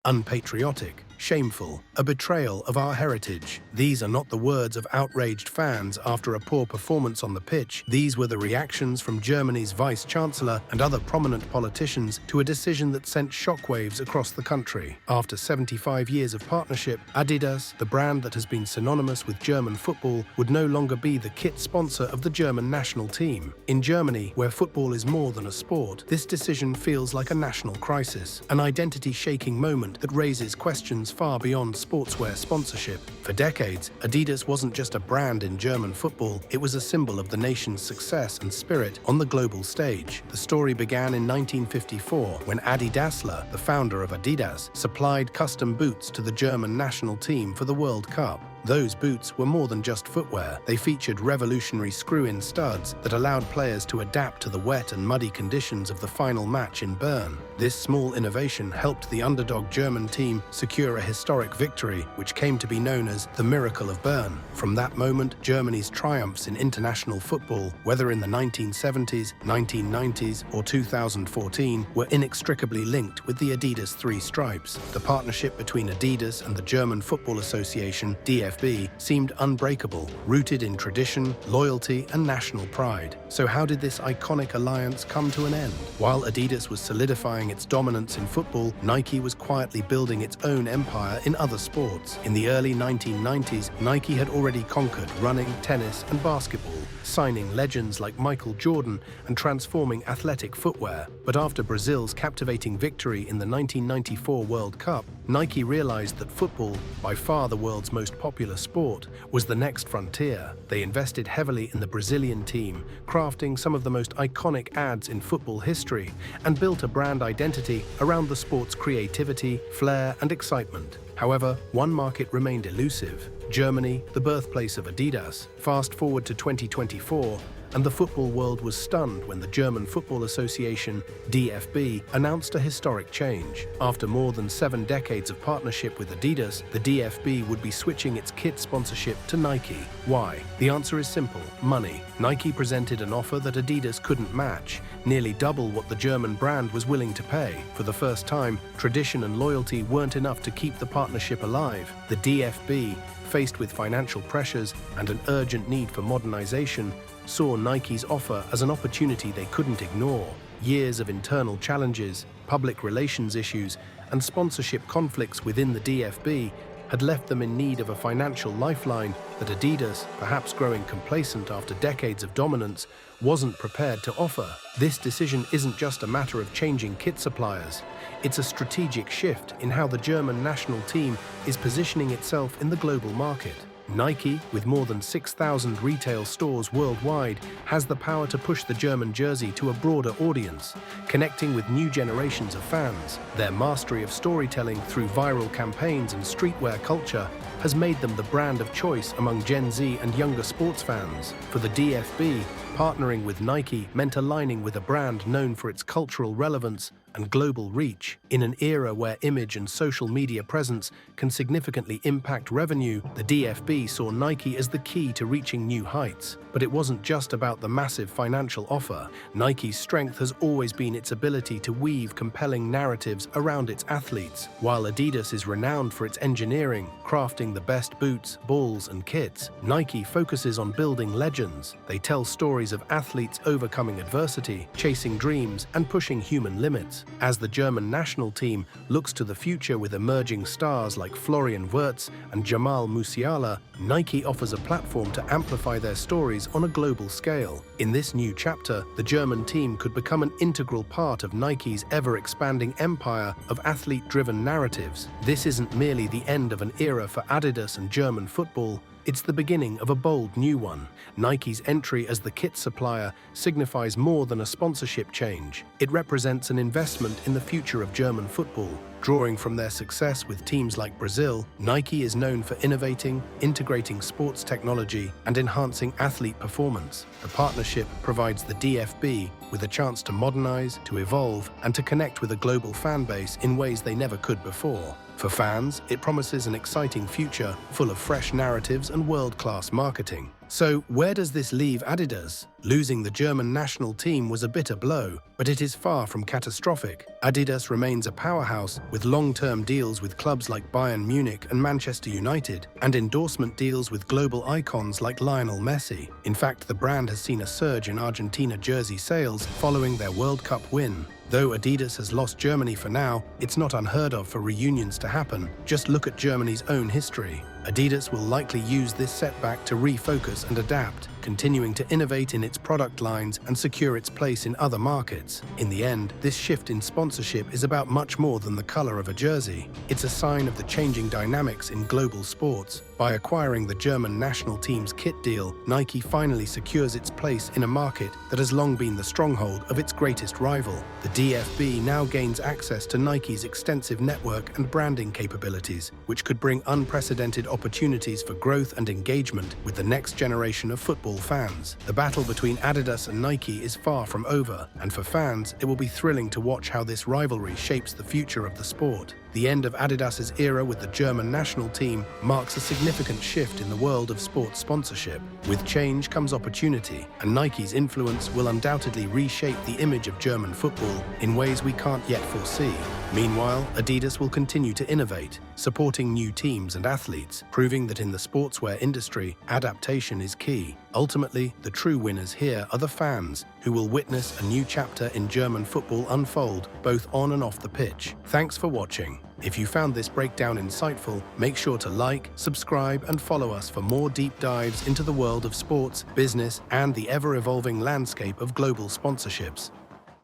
unpatriotic, shameful, a betrayal of our heritage. These are not the words of outraged fans after a poor performance on the pitch. These were the reactions from Germany's vice-chancellor and other prominent politicians to a decision that sent shockwaves across the country. After 75 years of partnership, Adidas, the brand that has been synonymous with German football, would no longer be the kit sponsor of the German national team. In Germany, where football is more than a sport, this decision feels like a national crisis, an identity-shaking moment that raises questions far beyond sportswear sponsorship. For decades, Adidas wasn't just a brand in German football, it was a symbol of the nation's success and spirit on the global stage. The story began in 1954 when Adi Dassler, the founder of Adidas, supplied custom boots to the German national team for the World Cup. Those boots were more than just footwear. They featured revolutionary screw-in studs that allowed players to adapt to the wet and muddy conditions of the final match in Bern. This small innovation helped the underdog German team secure a historic victory, which came to be known as the Miracle of Bern. From that moment, Germany's triumphs in international football, whether in the 1970s, 1990s, or 2014, were inextricably linked with the Adidas three stripes. The partnership between Adidas and the German Football Association, DFB, seemed unbreakable, rooted in tradition, loyalty, and national pride. So how did this iconic alliance come to an end? While Adidas was solidifying its dominance in football, Nike was quietly building its own empire in other sports. In the early 1990s, Nike had already conquered running, tennis, and basketball, signing legends like Michael Jordan and transforming athletic footwear. But after Brazil's captivating victory in the 1994 World Cup, Nike realized that football, by far the world's most popular sport, was the next frontier. They invested heavily in the Brazilian team, crafting some of the most iconic ads in football history, and built a brand identity around the sport's creativity, flair, and excitement. However, one market remained elusive: Germany, the birthplace of Adidas. Fast forward to 2024, and the football world was stunned when the German Football Association, DFB, announced a historic change. After more than 7 decades of partnership with Adidas, the DFB would be switching its kit sponsorship to Nike. Why? The answer is simple: money. Nike presented an offer that Adidas couldn't match, nearly double what the German brand was willing to pay. For the first time, tradition and loyalty weren't enough to keep the partnership alive. The DFB, faced with financial pressures and an urgent need for modernization, saw Nike's offer as an opportunity they couldn't ignore. Years of internal challenges, public relations issues, and sponsorship conflicts within the DFB had left them in need of a financial lifeline that Adidas, perhaps growing complacent after decades of dominance, wasn't prepared to offer. This decision isn't just a matter of changing kit suppliers. It's a strategic shift in how the German national team is positioning itself in the global market. Nike, with more than 6,000 retail stores worldwide, has the power to push the German jersey to a broader audience, connecting with new generations of fans. Their mastery of storytelling through viral campaigns and streetwear culture has made them the brand of choice among Gen Z and younger sports fans. For the DFB, partnering with Nike meant aligning with a brand known for its cultural relevance and global reach. In an era where image and social media presence can significantly impact revenue, the DFB saw Nike as the key to reaching new heights. But it wasn't just about the massive financial offer. Nike's strength has always been its ability to weave compelling narratives around its athletes. While Adidas is renowned for its engineering, crafting the best boots, balls, and kits, Nike focuses on building legends. They tell stories of athletes overcoming adversity, chasing dreams, and pushing human limits. As the German national team looks to the future with emerging stars like Florian Wirtz and Jamal Musiala, Nike offers a platform to amplify their stories on a global scale. In this new chapter, the German team could become an integral part of Nike's ever-expanding empire of athlete-driven narratives. This isn't merely the end of an era for Adidas and German football. It's the beginning of a bold new one. Nike's entry as the kit supplier signifies more than a sponsorship change. It represents an investment in the future of German football. Drawing from their success with teams like Brazil, Nike is known for innovating, integrating sports technology, and enhancing athlete performance. The partnership provides the DFB with a chance to modernize, to evolve, and to connect with a global fan base in ways they never could before. For fans, it promises an exciting future full of fresh narratives and world-class marketing. So, where does this leave Adidas? Losing the German national team was a bitter blow, but it is far from catastrophic. Adidas remains a powerhouse with long-term deals with clubs like Bayern Munich and Manchester United, and endorsement deals with global icons like Lionel Messi. In fact, the brand has seen a surge in Argentina jersey sales following their World Cup win. Though Adidas has lost Germany for now, it's not unheard of for reunions to happen. Just look at Germany's own history. Adidas will likely use this setback to refocus and adapt, continuing to innovate in its product lines and secure its place in other markets. In the end, this shift in sponsorship is about much more than the color of a jersey. It's a sign of the changing dynamics in global sports. By acquiring the German national team's kit deal, Nike finally secures its place in a market that has long been the stronghold of its greatest rival. The DFB now gains access to Nike's extensive network and branding capabilities, which could bring unprecedented opportunities for growth and engagement with the next generation of football fans. The battle between Adidas and Nike is far from over, and for fans, it will be thrilling to watch how this rivalry shapes the future of the sport. The end of Adidas's era with the German national team marks a significant shift in the world of sports sponsorship. With change comes opportunity, and Nike's influence will undoubtedly reshape the image of German football in ways we can't yet foresee. Meanwhile, Adidas will continue to innovate, supporting new teams and athletes, proving that in the sportswear industry, adaptation is key. Ultimately, the true winners here are the fans, who will witness a new chapter in German football unfold, both on and off the pitch. Thanks for watching. If you found this breakdown insightful, make sure to like, subscribe, and follow us for more deep dives into the world of sports, business, and the ever-evolving landscape of global sponsorships.